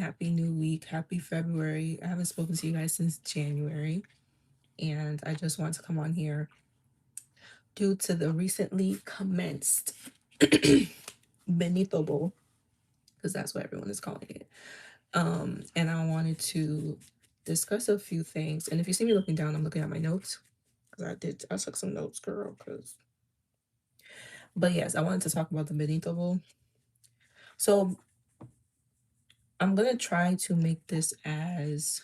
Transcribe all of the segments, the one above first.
Happy new week. Happy February. I haven't spoken to you guys since January, and I just want to come on here due to the recently commenced Benito Bowl, because that's what everyone is calling it. And I wanted to discuss a few things. And if you see me looking down, I'm looking at my notes because I took some notes, girl. But yes, I wanted to talk about the Benito Bowl. So I'm gonna try to make this as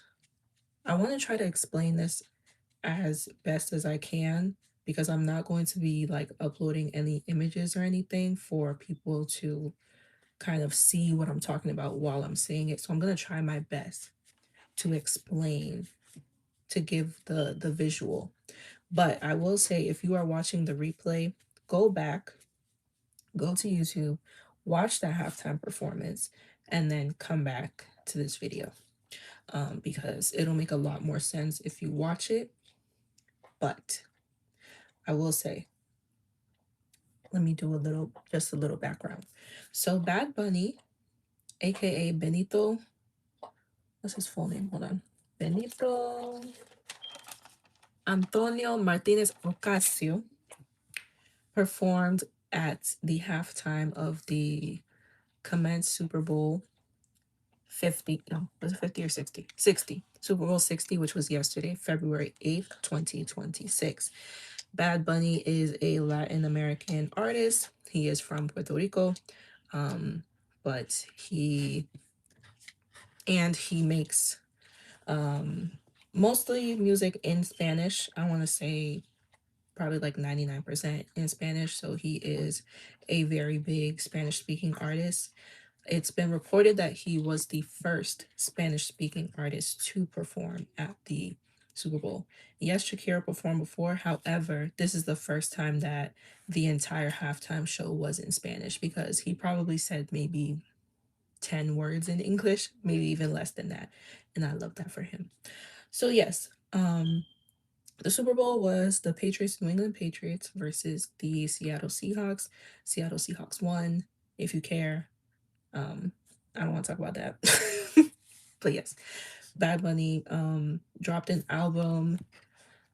I want to try to explain this as best as I can because I'm not going to be like uploading any images or anything for people to kind of see what I'm talking about while I'm saying it. So I'm going to try my best to explain, to give the visual. But I will say, if you are watching the replay, go back, go to YouTube, watch that halftime performance, and then come back to this video, because it'll make a lot more sense if you watch it. But I will say, let me do just a little background. So Bad Bunny, aka Benito, what's his full name? Hold on. Benito Antonio Martinez Ocasio performed at the halftime of the commenced Super Bowl 50. No, was it 50 or 60? 60. Super Bowl 60, which was yesterday, February 8th, 2026. Bad Bunny is a Latin American artist. He is from Puerto Rico. But he makes mostly music in Spanish. I want to say probably like 99% in Spanish. So he is a very big Spanish speaking artist. It's been reported that he was the first Spanish speaking artist to perform at the Super Bowl. Yes, Shakira performed before. However, this is the first time that the entire halftime show was in Spanish because he probably said maybe 10 words in English, maybe even less than that. And I love that for him. So, yes, the Super Bowl was the New England Patriots versus the Seattle Seahawks. Seattle Seahawks won, if you care. I don't want to talk about that. But yes, Bad Bunny dropped an album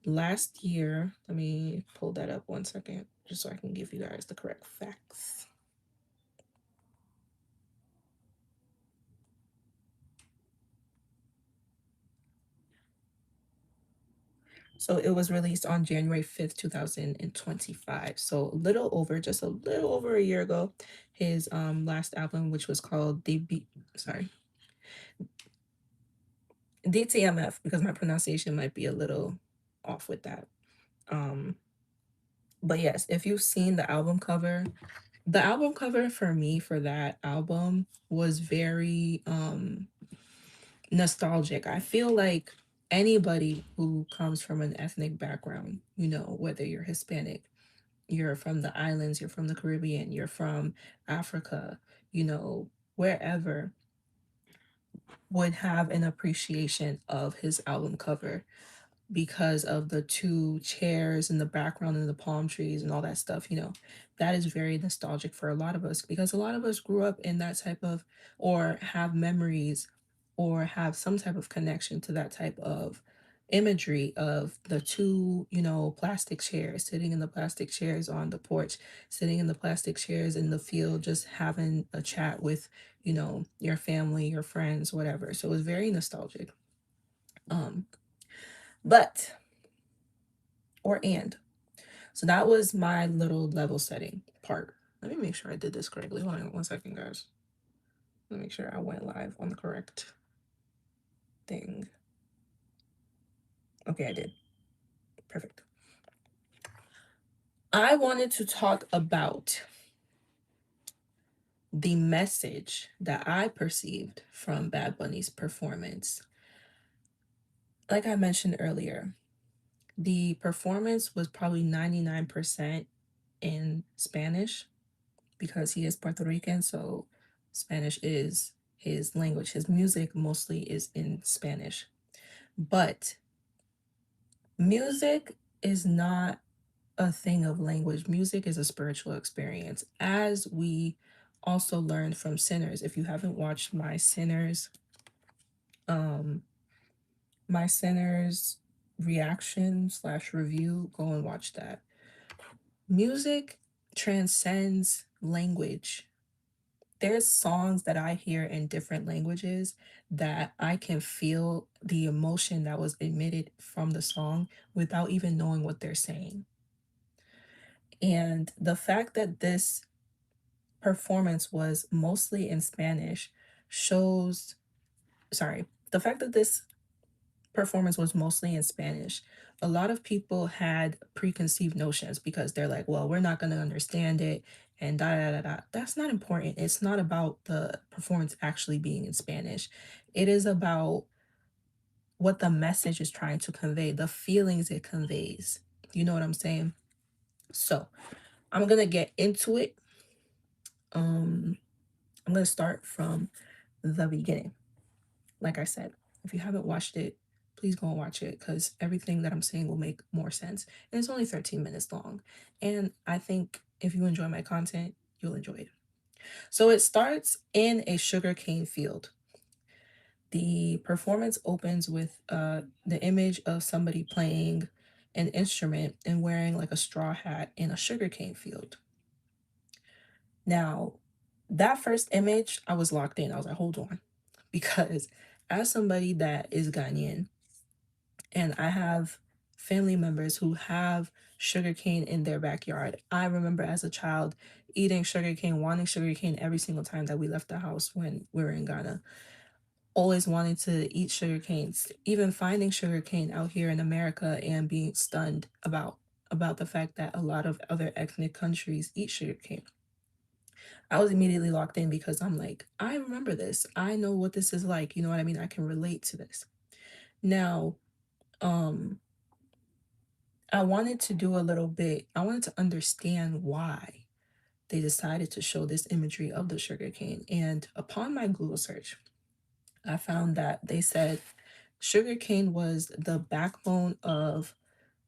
last year. Let me pull that up 1 second just so I can give you guys the correct facts. So it was released on January 5th, 2025. So just a little over a year ago, his last album, which was called DTMF, because my pronunciation might be a little off with that. Um, but yes, if you've seen the album cover for me for that album was very nostalgic. I feel like anybody who comes from an ethnic background, whether you're Hispanic, you're from the islands, you're from the Caribbean, you're from Africa, wherever, would have an appreciation of his album cover because of the two chairs in the background and the palm trees and all that stuff. That is very nostalgic for a lot of us because a lot of us grew up in that type of, or have memories, or have some type of connection to that type of imagery of the two, plastic chairs, sitting in the plastic chairs on the porch, sitting in the plastic chairs in the field, just having a chat with, your family, your friends, whatever. So it was very nostalgic. Um, but or and. So that was my little level setting part. Let me make sure I did this correctly. Hold on 1 second, guys. Let me make sure I went live on the correct thing. Okay, I did. Perfect. I wanted to talk about the message that I perceived from Bad Bunny's performance. Like I mentioned earlier, the performance was probably 99% in Spanish because he is Puerto Rican, so Spanish is his language. His music mostly is in Spanish. But music is not a thing of language. Music is a spiritual experience, as we also learned from Sinners. If you haven't watched my Sinners Um, my center's reaction slash review, go and watch that. Music transcends language. There's songs that I hear in different languages that I can feel the emotion that was emitted from the song without even knowing what they're saying. And the fact that this performance was mostly in Spanish shows, sorry, the fact that this performance was mostly in Spanish, a lot of people had preconceived notions because they're like, well, we're not going to understand it and da da da da. That's not important. It's not about the performance actually being in Spanish. It is about what the message is trying to convey, the feelings it conveys. You know what I'm saying? So I'm going to get into it. Um, I'm going to start from the beginning. Like I said, if you haven't watched it, please go and watch it because everything that I'm saying will make more sense. And it's only 13 minutes long. And I think if you enjoy my content, you'll enjoy it. So it starts in a sugarcane field. The performance opens with the image of somebody playing an instrument and wearing like a straw hat in a sugarcane field. Now, that first image, I was locked in. I was like, hold on. Because as somebody that is Ghanaian, and I have family members who have sugarcane in their backyard. I remember as a child eating sugarcane, wanting sugarcane every single time that we left the house when we were in Ghana. Always wanting to eat sugarcane, even finding sugarcane out here in America and being stunned about the fact that a lot of other ethnic countries eat sugarcane. I was immediately locked in because I'm like, I remember this. I know what this is like. You know what I mean? I can relate to this. Now, um, I wanted to do a little bit, I wanted to understand why they decided to show this imagery of the sugarcane. And upon my Google search, I found that they said sugarcane was the backbone of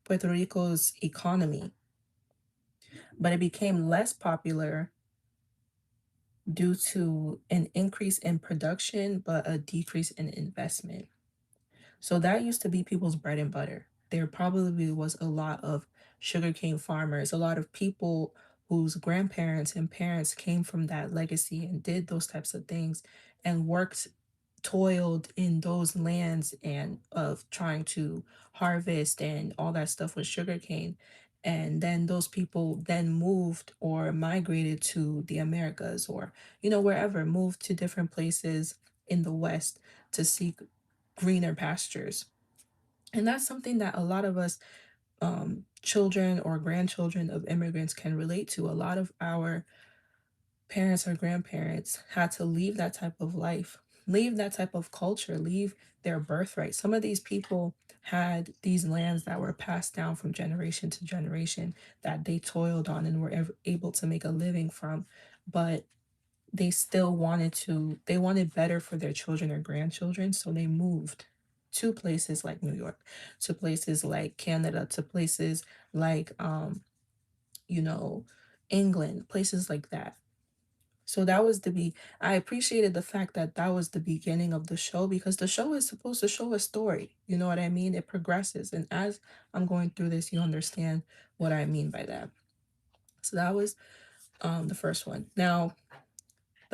Puerto Rico's economy, but it became less popular due to an increase in production, but a decrease in investment. So that used to be people's bread and butter. There probably was a lot of sugarcane farmers, a lot of people whose grandparents and parents came from that legacy and did those types of things and worked, toiled in those lands and of trying to harvest and all that stuff with sugarcane. And then those people then moved or migrated to the Americas or, wherever, moved to different places in the West to seek greener pastures. And that's something that a lot of us, children or grandchildren of immigrants can relate to. A lot of our parents or grandparents had to leave that type of life, leave that type of culture, leave their birthright. Some of these people had these lands that were passed down from generation to generation that they toiled on and were able to make a living from. But they wanted better for their children or grandchildren, so they moved to places like New York, to places like Canada, to places like you know England, places like that. So that was I appreciated the fact that that was the beginning of the show because the show is supposed to show a story. You know what I mean? It progresses. And as I'm going through this, you understand what I mean by that. So that was the first one. Now,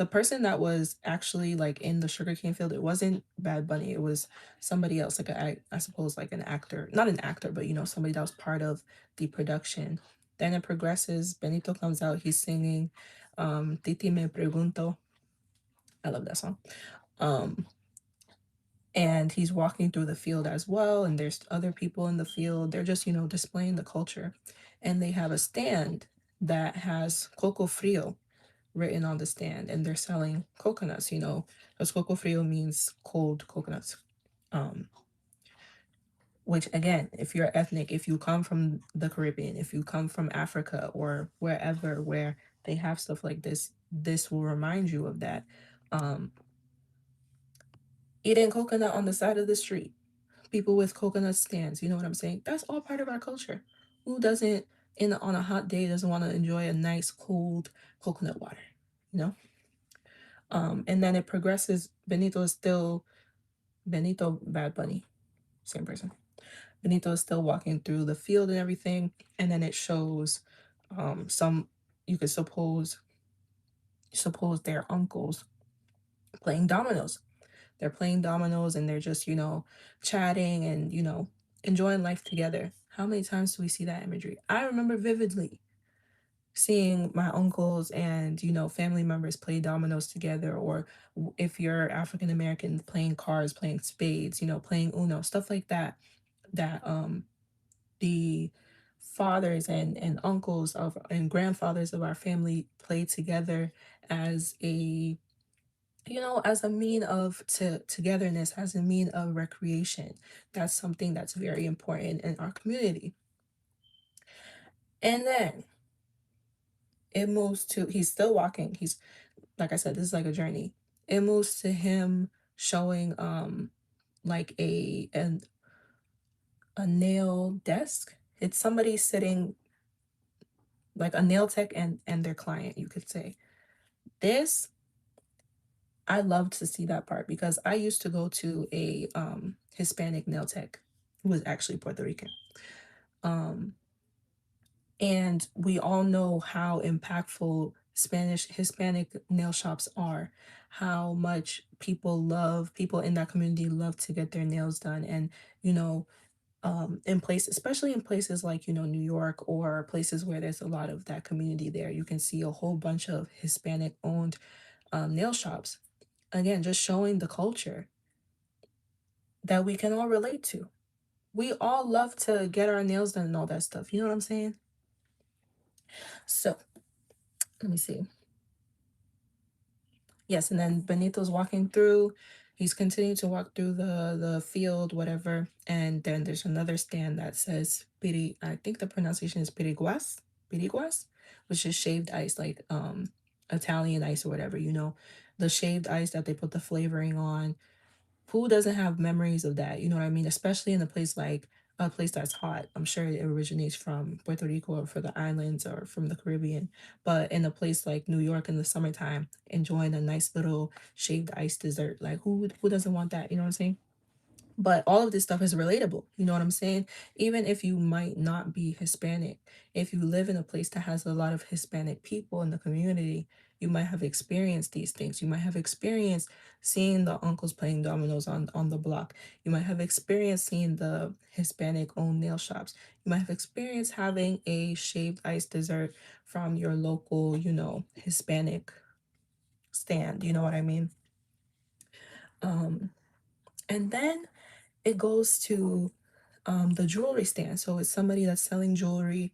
the person that was actually like in the sugarcane field, it wasn't Bad Bunny. It was somebody else, like I suppose like an actor, not an actor, but somebody that was part of the production. Then it progresses. Benito comes out. He's singing Titi Me Pregunto. I love that song. Um, and he's walking through the field as well. And there's other people in the field. They're just, displaying the culture. And they have a stand that has Coco Frio written on the stand, and they're selling coconuts, because Coco Frio means cold coconuts. Um, which again, if you're ethnic, if you come from the Caribbean, if you come from Africa or wherever where they have stuff like this will remind you of that. Um, Eating coconut on the side of the street, people with coconut stands, you know what I'm saying? That's all part of our culture. Who doesn't on a hot day doesn't want to enjoy a nice cold coconut water, you know? And then it progresses. Benito is still Benito Bad Bunny, same person. Benito is still walking through the field and everything, and then it shows some, you could suppose they're uncles playing dominoes. They're playing dominoes and they're just, chatting and, enjoying life together. How many times do we see that imagery? I remember vividly seeing my uncles and, family members play dominoes together, or if you're African American, playing cards, playing spades, playing Uno, stuff like that, that the fathers and uncles of and grandfathers of our family played together as a, as a mean of togetherness, as a mean of recreation. That's something that's very important in our community. And then it moves to, he's still walking. He's, like I said, this is like a journey. It moves to him showing like a nail desk. It's somebody sitting, like a nail tech and their client, you could say. This, I love to see that part because I used to go to a Hispanic nail tech who was actually Puerto Rican. Um, and we all know how impactful Spanish Hispanic nail shops are, how much people in that community love to get their nails done. And, you know, in places, especially in places like, New York, or places where there's a lot of that community there, you can see a whole bunch of Hispanic owned nail shops. Again, just showing the culture that we can all relate to. We all love to get our nails done and all that stuff. You know what I'm saying? So let me see. Yes, and then Benito's walking through. He's continuing to walk through the field, whatever. And then there's another stand that says piri. I think the pronunciation is piriguas, which is shaved ice, like Italian ice or whatever. The shaved ice that they put the flavoring on. Who doesn't have memories of that? You know what I mean? Especially in a place that's hot. I'm sure it originates from Puerto Rico or for the islands or from the Caribbean. But in a place like New York in the summertime, enjoying a nice little shaved ice dessert. Like who doesn't want that? You know what I'm saying? But all of this stuff is relatable. You know what I'm saying? Even if you might not be Hispanic, if you live in a place that has a lot of Hispanic people in the community, you might have experienced these things. You might have experienced seeing the uncles playing dominoes on the block. You might have experienced seeing the Hispanic owned nail shops. You might have experienced having a shaved ice dessert from your local, Hispanic stand. You know what I mean? Um, and then it goes to the jewelry stand. So it's somebody that's selling jewelry,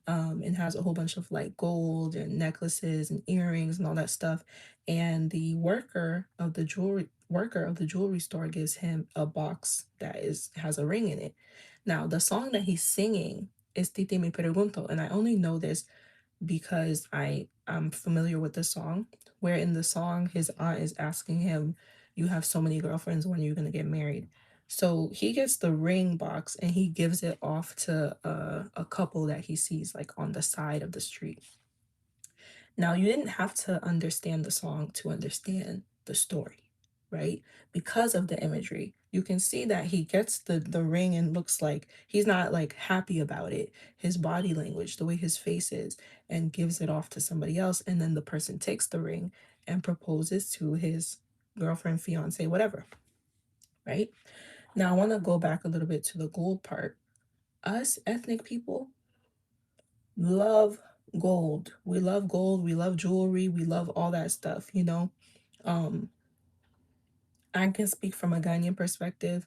and has a whole bunch of like gold and necklaces and earrings and all that stuff. And the worker of the jewelry store gives him a box that has a ring in it. Now the song that he's singing is Tite Me Pregunto, and I only know this because I'm familiar with the song, where in the song his aunt is asking him, "You have so many girlfriends, when are you gonna get married?" So he gets the ring box and he gives it off to a couple that he sees like on the side of the street. Now, you didn't have to understand the song to understand the story, right? Because of the imagery, you can see that he gets the ring and looks like he's not like happy about it. His body language, the way his face is, and gives it off to somebody else. And then the person takes the ring and proposes to his girlfriend, fiance, whatever, right? Now, I want to go back a little bit to the gold part. Us ethnic people love gold. We love gold. We love jewelry. We love all that stuff. Um, I can speak from a Ghanaian perspective.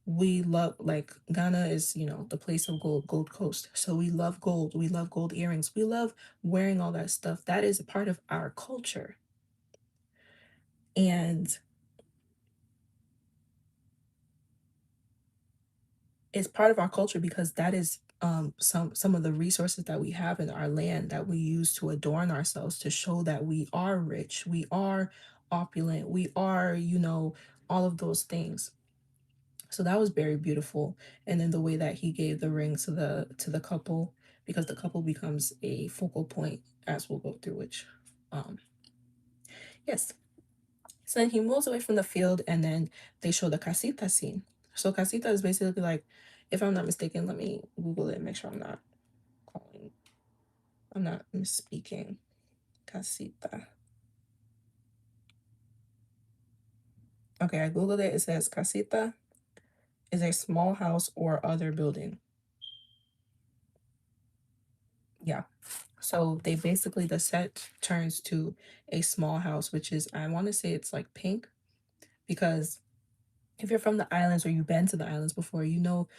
We love, like, Ghana is, the place of gold, Gold Coast. So we love gold. We love gold earrings. We love wearing all that stuff. That is a part of our culture. And it's part of our culture because that is some of the resources that we have in our land that we use to adorn ourselves, to show that we are rich, we are opulent, we are, all of those things. So that was very beautiful. And then the way that he gave the ring to the couple, because the couple becomes a focal point as we'll go through, which, yes. So then he moves away from the field, and then they show the casita scene. So casita is basically like, if I'm not mistaken, let me Google it and make sure calling, I'm not misspeaking. Casita. Okay, I Googled it. It says casita is a small house or other building. Yeah. So they basically, the set turns to a small house, which is, I want to say it's like pink, because if you're from the islands or you've been to the islands before, you know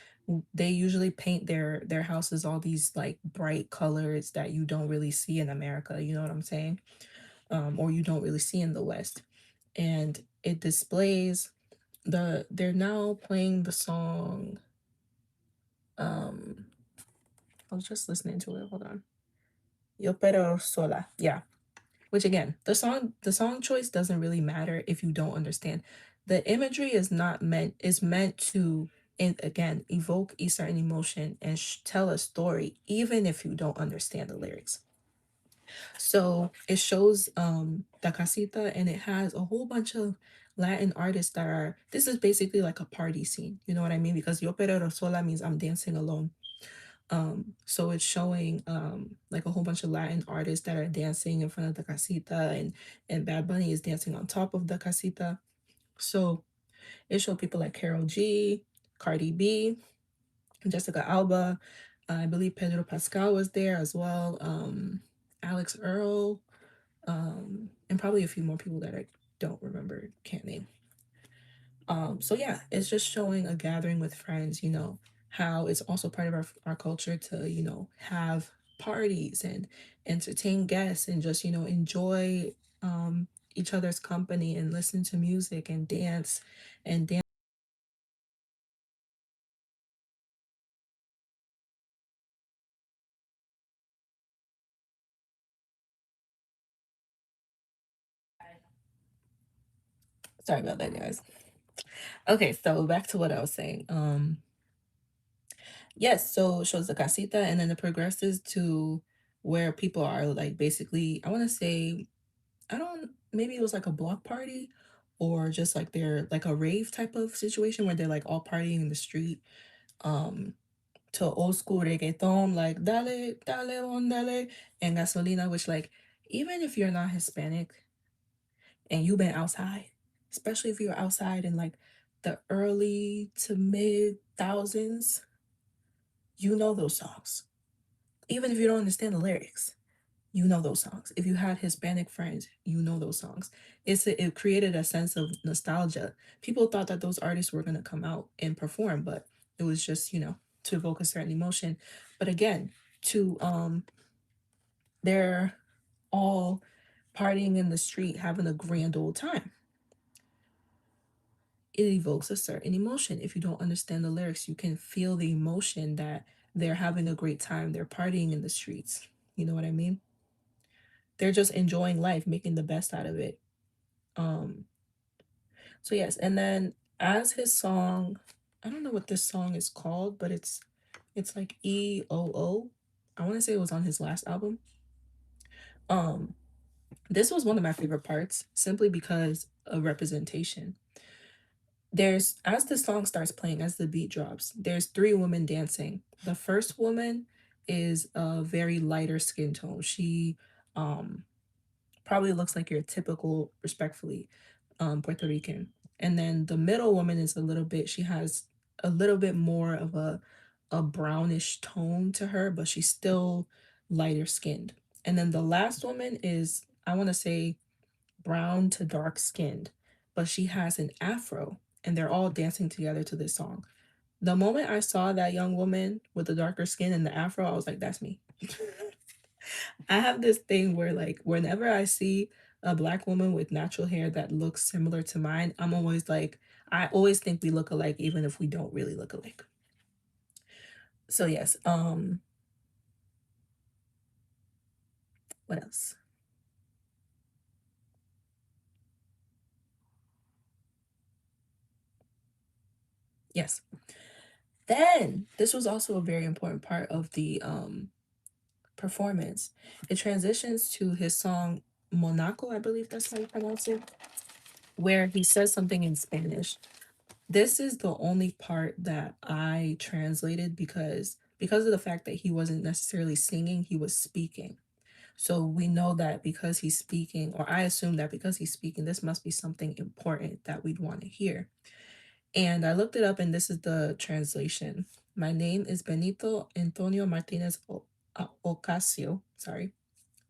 they usually paint their houses all these like bright colors that you don't really see in America. You know what I'm saying? Or you don't really see in the West. And it displays they're now playing the song. Um, I was just listening to it. Hold on. Yo pero sola. Yeah. Which again, the song choice doesn't really matter if you don't understand. The imagery is meant to, and again, evoke a certain emotion and tell a story even if you don't understand the lyrics. So it shows the casita, and it has a whole bunch of Latin artists that are, this is basically like a party scene, you know what I mean? Because yo pero sola means I'm dancing alone. So it's showing like a whole bunch of Latin artists that are dancing in front of the casita, and Bad Bunny is dancing on top of the casita. So it showed people like Carol G, Cardi B, Jessica Alba, I believe Pedro Pascal was there as well, Alex Earl, and probably a few more people that I don't remember, can't name. So yeah, it's just showing a gathering with friends, how it's also part of our culture to, have parties and entertain guests and just, enjoy each other's company and listen to music and dance and dance. Sorry about that, guys. Okay, so back to what I was saying. Yes, so it shows the casita, and then it progresses to where people are like, basically, I want to say, I don't, maybe it was like a block party, or just like they're like a rave type of situation where they're like all partying in the street, um to old school reggaeton, like dale dale on dale and gasolina, which, like, even if you're not Hispanic and you've been outside, especially if you're outside in like the early to mid thousands, you know those songs, even if you don't understand the lyrics. You know those songs. If you had Hispanic friends, you know those songs. It created a sense of nostalgia. People thought that those artists were gonna come out and perform, but it was just, to evoke a certain emotion. But again, to they're all partying in the street, having a grand old time. It evokes a certain emotion. If you don't understand the lyrics, you can feel the emotion that they're having a great time. They're partying in the streets. You know what I mean? They're just enjoying life, making the best out of it. Um, so yes, and then as his song, I don't know what this song is called, but it's like EOO. I want to say it was on his last album. Um, this was one of my favorite parts simply because of representation. There's, as the song starts playing, as the beat drops, there's three women dancing. The first woman is a very lighter skin tone. She um probably looks like your typical, respectfully, Puerto Rican. And then the middle woman is a little bit, she has a little bit more of a brownish tone to her, but she's still lighter skinned. And then the last woman is, I want to say, brown to dark skinned, but she has an afro, and they're all dancing together to this song. The moment I saw that young woman with the darker skin and the afro, I was like, that's me. I have this thing where, like, whenever I see a black woman with natural hair that looks similar to mine, I'm always like, I always think we look alike, even if we don't really look alike. So yes, what else? Yes. Then this was also a very important part of the performance. It transitions to his song Monaco, I believe that's how you pronounce it. where he says something in Spanish. This is the only part that I translated because of the fact that he wasn't necessarily singing, he was speaking. So we know that because he's speaking, or I assume that because he's speaking, this must be something important that we'd want to hear. And I looked it up, and this is the translation. My name is Benito Antonio Martinez Ocasio. Sorry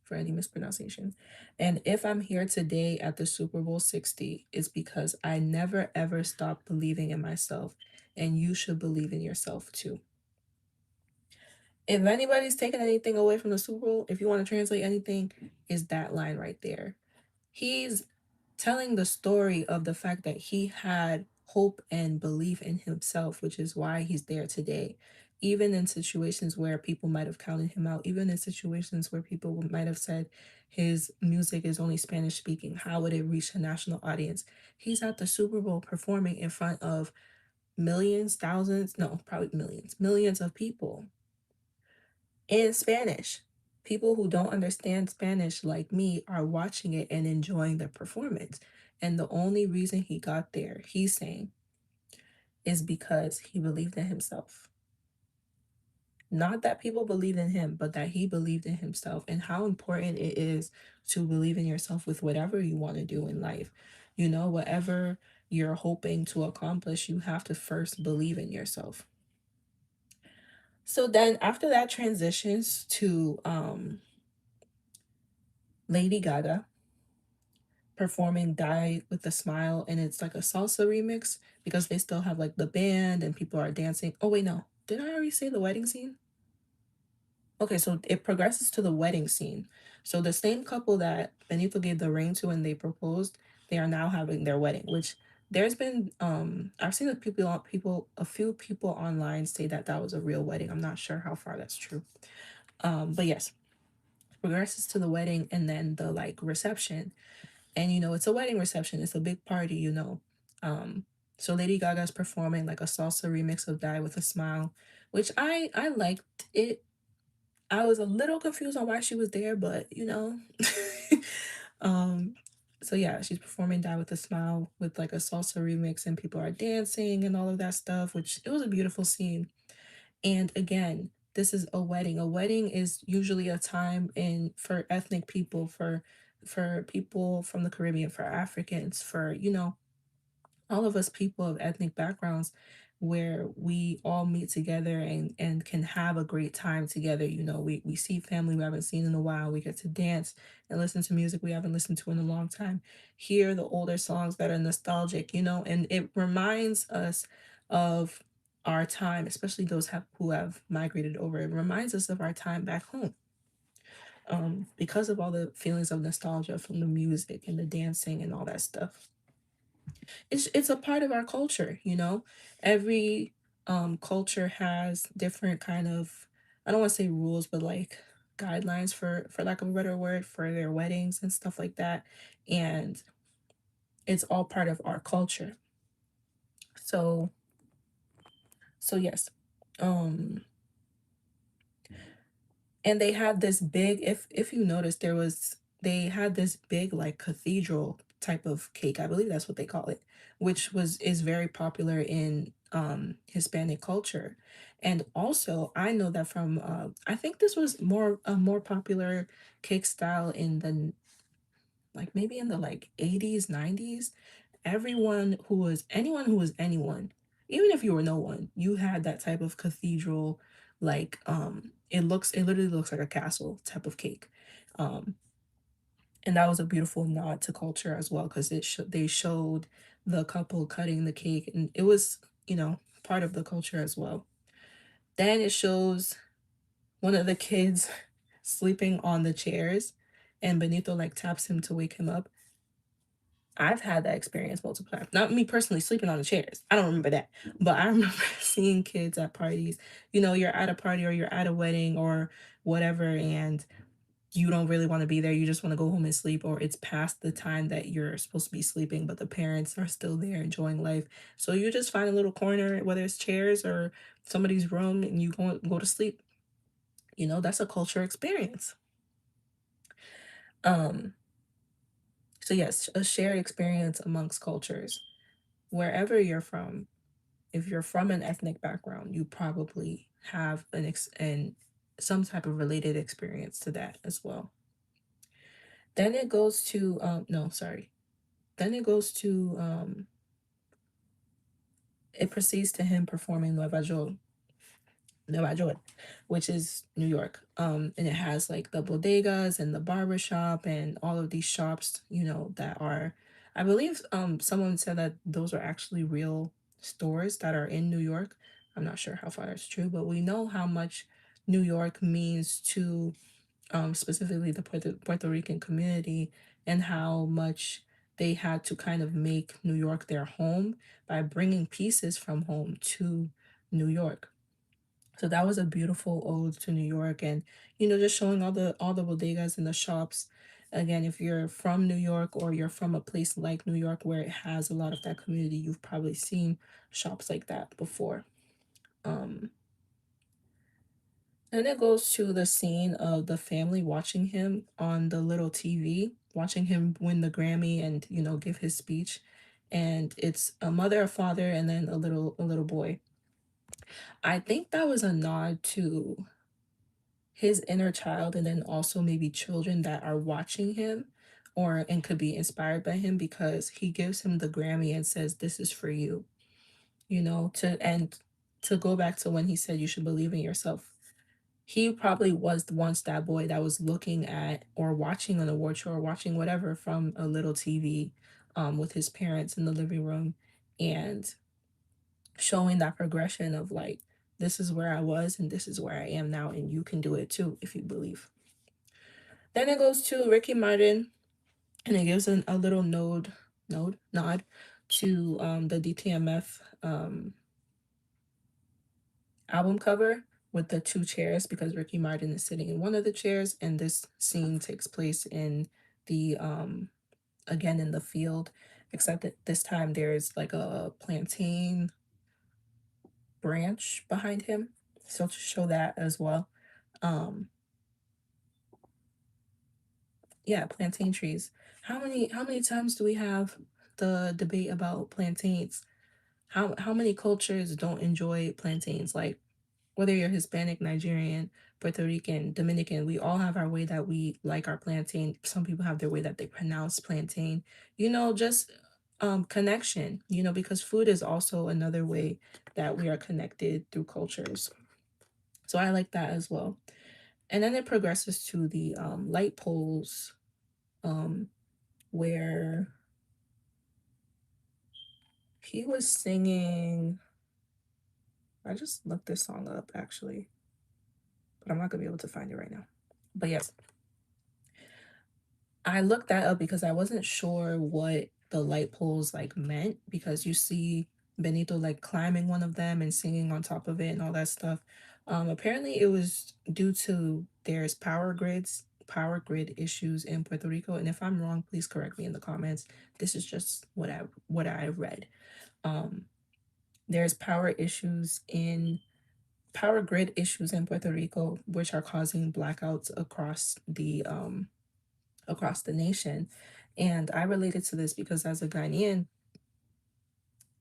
for any mispronunciation. And if I'm here today at the Super Bowl 60, it's because I never ever stopped believing in myself. And you should believe in yourself too. If anybody's taking anything away from the Super Bowl, if you want to translate anything, is that line right there. He's telling the story of the fact that he had hope and belief in himself, which is why he's there today. Even in situations where people might have counted him out, even in situations where people might have said his music is only Spanish speaking, how would it reach a national audience? He's at the Super Bowl performing in front of millions, thousands, no, probably millions, millions of people in Spanish. People who don't understand Spanish, like me, are watching it and enjoying the performance. And the only reason he got there, he's saying, is because he believed in himself. Not that people believed in him, but that he believed in himself, and how important it is to believe in yourself with whatever you want to do in life. You know, whatever you're hoping to accomplish, you have to first believe in yourself. So then after that transitions to Lady Gaga performing Die with a Smile, and it's like a salsa remix because they still have like the band and people are dancing. Oh wait, no. Did I already say the wedding scene? Okay, so it progresses to the wedding scene. So the same couple that Benito gave the ring to when they proposed, they are now having their wedding, which there's been I've seen a few people online say that that was a real wedding. I'm not sure how far that's true. But yes, progresses to the wedding and then the like reception. And you know, it's a wedding reception, it's a big party, you know. Um, so Lady Gaga's performing like a salsa remix of Die with a Smile, which I liked it. I was a little confused on why she was there, but you know. um, so yeah, she's performing Die with a Smile with like a salsa remix and people are dancing and all of that stuff, which it was a beautiful scene. And again, this is a wedding. A wedding is usually a time in for ethnic people, for people from the Caribbean, for Africans, for you know, all of us people of ethnic backgrounds where we all meet together and can have a great time together. You know, we see family we haven't seen in a while. We get to dance and listen to music we haven't listened to in a long time. Hear the older songs that are nostalgic, you know, and it reminds us of our time, especially those who have migrated over. It reminds us of our time back home. Because of all the feelings of nostalgia from the music and the dancing and all that stuff. It's a part of our culture, you know. Every culture has different kind of, I don't want to say rules, but like guidelines for lack of a better word, for their weddings and stuff like that. And it's all part of our culture. So yes. Um and they had this big, if you notice, they had this big like cathedral type of cake, I believe that's what they call it, which was is very popular in Hispanic culture. And also I know that from I think this was more popular cake style in the like maybe in the like 80s 90s. Everyone who was anyone who was anyone, even if you were no one, you had that type of cathedral, like it literally looks like a castle type of cake. um and that was a beautiful nod to culture as well because they showed the couple cutting the cake, and it was, you know, part of the culture as well. Then it shows one of the kids sleeping on the chairs, and Benito like taps him to wake him up. I've had that experience multiple times. Not me personally sleeping on the chairs. I don't remember that. But I remember seeing kids at parties. You know, you're at a party or you're at a wedding or whatever, and you don't really want to be there. You just want to go home and sleep, or it's past the time that you're supposed to be sleeping, but the parents are still there enjoying life. So you just find a little corner, whether it's chairs or somebody's room, and you go to sleep. You know, that's a culture experience. Um, So yes, a shared experience amongst cultures. Wherever you're from, if you're from an ethnic background, you probably have and some type of related experience to that as well. Then it goes to no, sorry. Then it goes to it proceeds to him performing Nueva York, which is New York. And it has like the bodegas and the barber shop and all of these shops, that are, I believe, someone said that those are actually real stores that are in New York. I'm not sure how far that's true, but we know how much New York means to specifically the Puerto Rican community, and how much they had to kind of make New York their home by bringing pieces from home to New York. So that was a beautiful ode to New York, and just showing all the bodegas and the shops. Again, if you're from New York or you're from a place like New York where it has a lot of that community, you've probably seen shops like that before. Um, and it goes to the scene of the family watching him on the little TV, watching him win the Grammy and give his speech. And it's a mother, a father, and then a little boy. I think that was a nod to his inner child, and then also maybe children that are watching him or and could be inspired by him, because he gives him the Grammy and says, "This is for you," to go back to when he said you should believe in yourself. He probably was once that boy that was looking at or watching an award show or watching whatever from a little TV, with his parents in the living room, and showing that progression of like, this is where I was and this is where I am now, and you can do it too if you believe. Then it goes to Ricky Martin, and it gives a little nod to the DTMF album cover with the two chairs, because Ricky Martin is sitting in one of the chairs, and this scene takes place in the again in the field, except that this time there's like a plantain branch behind him. So to show that as well. Um yeah, plantain trees. How many times do we have the debate about plantains? How many cultures don't enjoy plantains? Like, whether you're Hispanic, Nigerian, Puerto Rican, Dominican, we all have our way that we like our plantain. Some people have their way that they pronounce plantain. Just connection, because food is also another way that we are connected through cultures. So I like that as well. And then it progresses to the light poles, um, where he was singing. I just looked this song up actually, but I'm not gonna be able to find it right now. But yes, I looked that up because I wasn't sure what the light poles like meant, because you see Benito like climbing one of them and singing on top of it and all that stuff. Apparently it was due to there's power grid issues in Puerto Rico. And if I'm wrong, please correct me in the comments. This is just what I read. Um, there's power grid issues in Puerto Rico, which are causing blackouts across the nation. And I related to this because as a Ghanaian,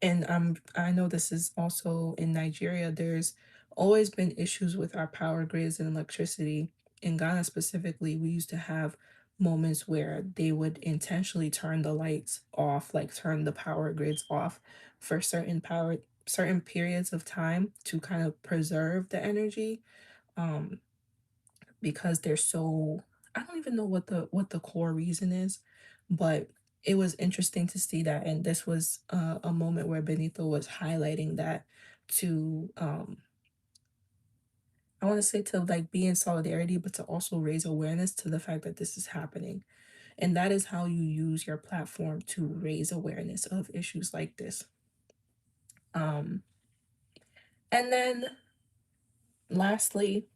and I know this is also in Nigeria, there's always been issues with our power grids and electricity. In Ghana specifically, we used to have moments where they would intentionally turn the lights off, like turn the power grids off for certain periods of time to kind of preserve the energy. Um, because they're so, I don't even know what the core reason is, but it was interesting to see that. And this was a moment where Benito was highlighting that to I want to say to like be in solidarity, but to also raise awareness to the fact that this is happening. And that is how you use your platform to raise awareness of issues like this. um and then lastly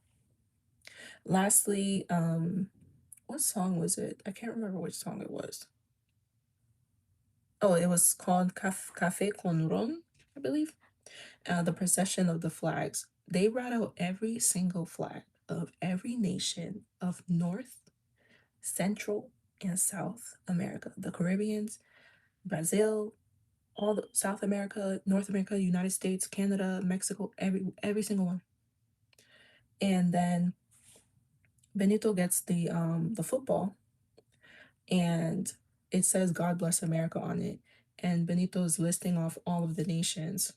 what song was it? I can't remember which song it was. Oh, it was called Café con Ron, I believe. The procession of the flags. They brought out every single flag of every nation of North, Central. and South America, the Caribbeans, Brazil, all the South America, North America, United States, Canada, Mexico, every single one. And then Benito gets the football, and it says God bless America on it. And Benito is listing off all of the nations,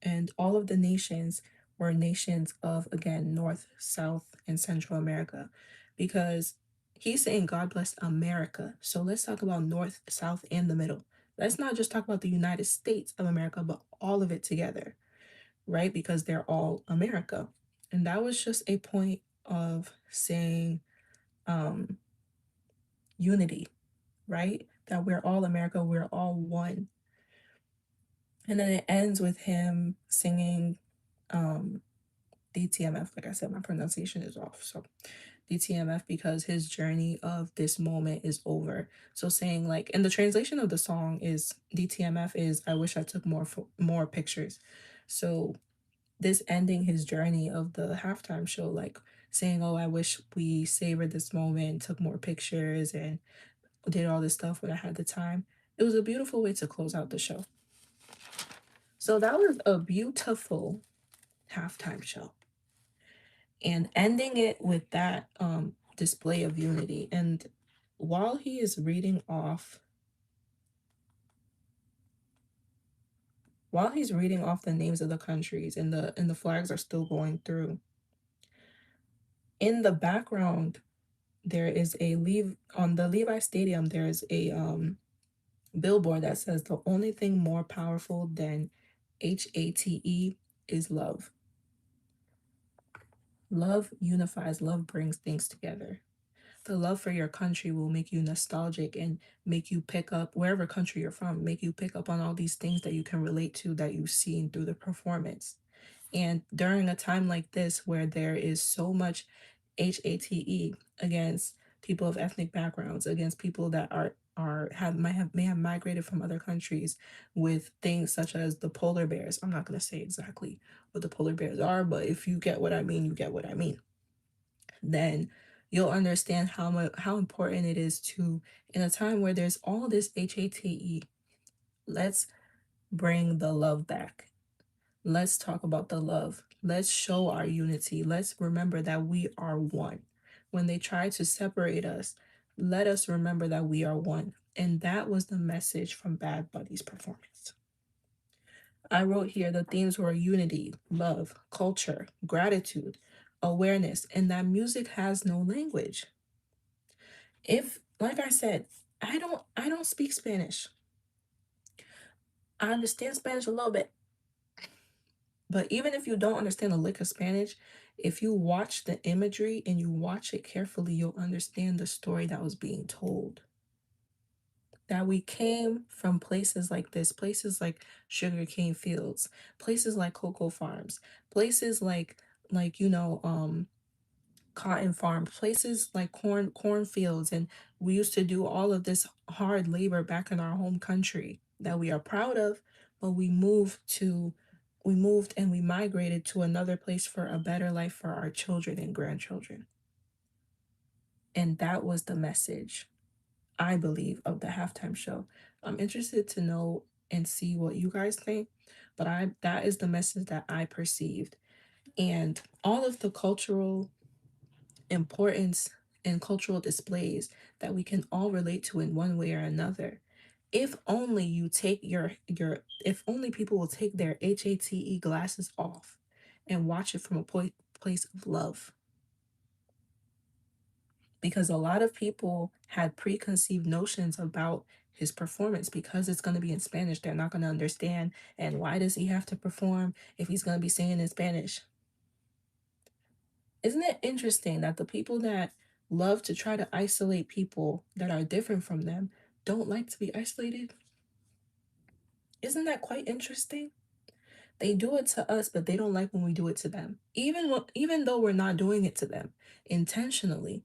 and all of the nations were nations of, again, North, South, and Central America, because he's saying God bless America. So let's talk about North, South, and the middle. Let's not just talk about the United States of America, but all of it together, right? Because they're all America. And that was just a point of saying um, unity, right? That we're all America, we're all one. And then it ends with him singing um, DTMF. Like I said, my pronunciation is off. So DTMF, because his journey of this moment is over. So saying like, and the translation of the song is DTMF is I wish I took more pictures. So this ending his journey of the halftime show, like saying, oh, I wish we savored this moment, took more pictures, and did all this stuff when I had the time. It was a beautiful way to close out the show. So that was a beautiful halftime show. And ending it with that display of unity. And while he is reading off, the names of the countries, and the flags are still going through, in the background there is a leave on the Levi Stadium. There is a billboard that says the only thing more powerful than HATE is love. Love unifies, love brings things together. The love for your country will make you nostalgic and make you pick up, wherever country you're from, make you pick up on all these things that you can relate to, that you've seen through the performance. And during a time like this where there is so much HATE against people of ethnic backgrounds, against people that are have may have migrated from other countries, with things such as the polar bears. I'm not going to say exactly what the polar bears are, but if you get what I mean, you get what I mean. Then you'll understand how important it is to, in a time where there's all this HATE, let's bring the love back. Let's talk about the love. Let's show our unity. Let's remember that we are one. When they try to separate us, let us remember that we are one. And that was the message from Bad Buddy's performance. I wrote here the themes were unity, love, culture, gratitude, awareness, and that music has no language. If, like I said, I don't speak Spanish. I understand Spanish a little bit. But even if you don't understand a lick of Spanish, if you watch the imagery and you watch it carefully, you'll understand the story that was being told. That we came from places like this, places like sugarcane fields, places like cocoa farms, places like cotton farms, places like cornfields, and we used to do all of this hard labor back in our home country that we are proud of, but we moved and we migrated to another place for a better life for our children and grandchildren. And that was the message, I believe, of the halftime show. I'm interested to know and see what you guys think, but that is the message that I perceived. And all of the cultural importance and cultural displays that we can all relate to in one way or another. If only you take if only people will take their HATE glasses off and watch it from a place of love. Because a lot of people had preconceived notions about his performance. Because it's going to be in Spanish, they're not going to understand. And why does he have to perform if he's going to be singing in Spanish? Isn't it interesting that the people that love to try to isolate people that are different from them don't like to be isolated? Isn't that quite interesting? They do it to us, but they don't like when we do it to them. Even though we're not doing it to them intentionally,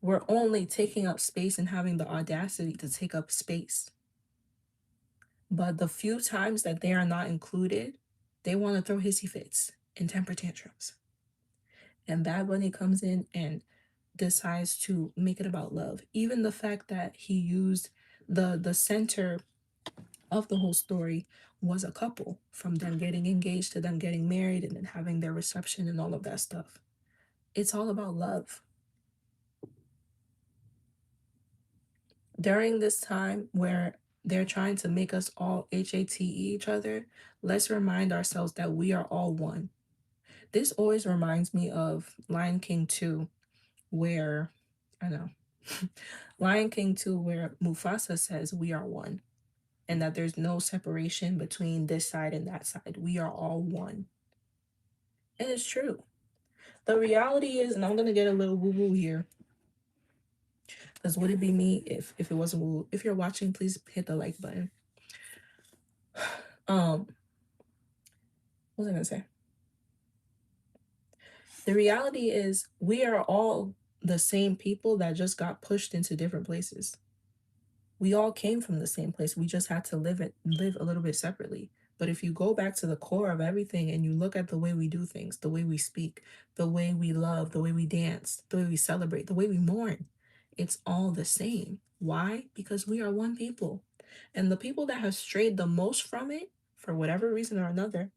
we're only taking up space and having the audacity to take up space. But the few times that they are not included, they want to throw hissy fits and temper tantrums. And Bad Bunny comes in and decides to make it about love. Even the fact that he used the center of the whole story was a couple, from them getting engaged to them getting married and then having their reception and all of that stuff. It's all about love. During this time where they're trying to make us all hate each other, let's remind ourselves that we are all one. This always reminds me of Lion King 2, where I know Lion King 2, where Mufasa says we are one, and that there's no separation between this side and that side. We are all one. And it's true. The reality is, and I'm gonna get a little woo-woo here, because would it be me if it wasn't woo? If you're watching, please hit the like button. What was I gonna say? The reality is we are all the same people that just got pushed into different places. We all came from the same place. We just had to live a little bit separately. But if you go back to the core of everything and you look at the way we do things, the way we speak, the way we love, the way we dance, the way we celebrate, the way we mourn, it's all the same. Why? Because we are one people. And the people that have strayed the most from it, for whatever reason or another,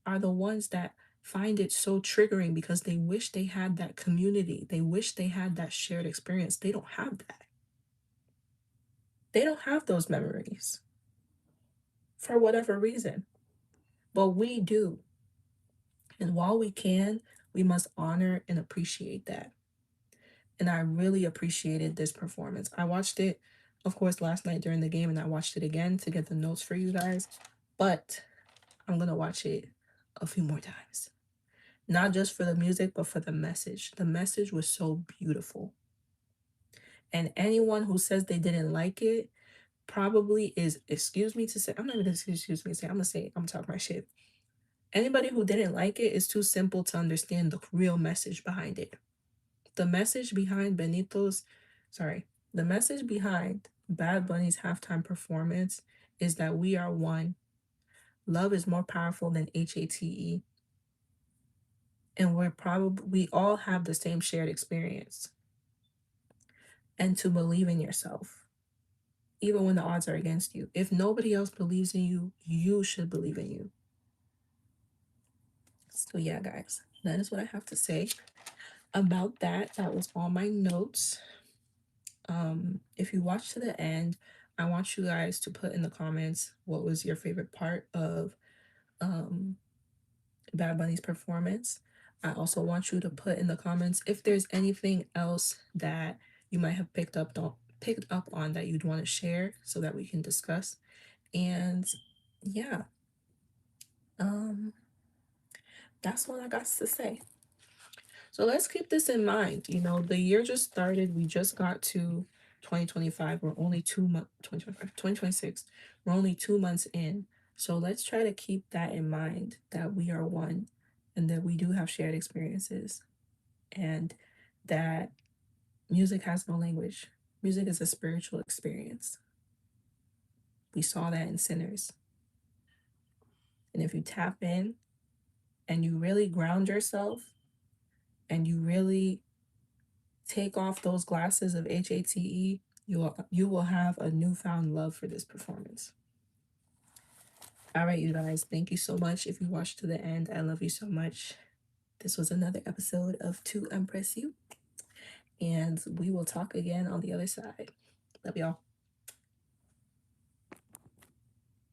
are the ones that find it so triggering because they wish they had that community. They wish they had that shared experience. They don't have that. They don't have those memories for whatever reason, but we do. And while we can, we must honor and appreciate that. And I really appreciated this performance. I watched it, of course, last night during the game, and I watched it again to get the notes for you guys. But I'm going to watch it a few more times. Not just for the music, but for the message. The message was so beautiful. And anyone who says they didn't like it probably is, excuse me to say, I'm not even excuse me to say, I'm gonna say, I'm talking my shit. Anybody who didn't like it is too simple to understand the real message behind it. The message behind the message behind Bad Bunny's halftime performance is that we are one. Love is more powerful than hate, and we all have the same shared experience. And to believe in yourself, even when the odds are against you. If nobody else believes in you, you should believe in you. So yeah, guys, that is what I have to say about that. That was all my notes. If you watch to the end, I want you guys to put in the comments what was your favorite part of um Bad Bunny's performance. I also want you to put in the comments if there's anything else that you might have picked up on that you'd want to share so that we can discuss. And yeah, um that's what I got to say. So let's keep this in mind. You know, the year just started. We just got to 2025. We're only 2 months, 2025, 2026. We're only 2 months in. So let's try to keep that in mind, that we are one and that we do have shared experiences, and that music has no language. Music is a spiritual experience. We saw that in Sinners. And if you tap in and you really ground yourself and you really take off those glasses of HATE, you will have a newfound love for this performance. All right, you guys, thank you so much. If you watched to the end, I love you so much. This was another episode of 2Empress You, and we will talk again on the other side. Love y'all.